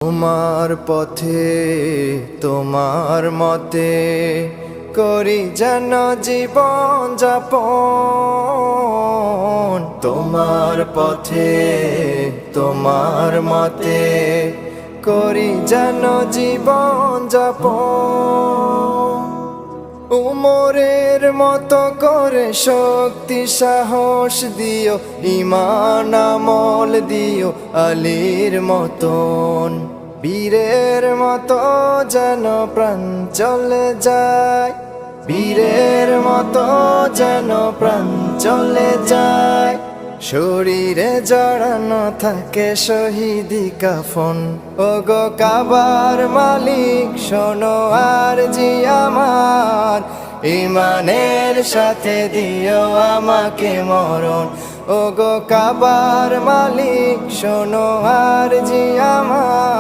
তোমার পথে তোমার মতে করি যেন জীবন যাপন। তোমার পথে তোমার মতে করি যেন জীবন যাপন। উমরের মতো করে শক্তি সাহস দিও, ঈমান আমল দিও আলীর মতন। বীরের মতো যেন প্রাণ চলে যায়, বীরের মতো যেন প্রাণ চলে যায়। শরীরে জড়ানো থাকে শহীদি কাফন। ওগো কাবার মালিক শোনো আরজি আমার, ঈমানের সাথে দিও আমাকে মরণ। ওগো কাবার মালিক শোনো আরজি আমার।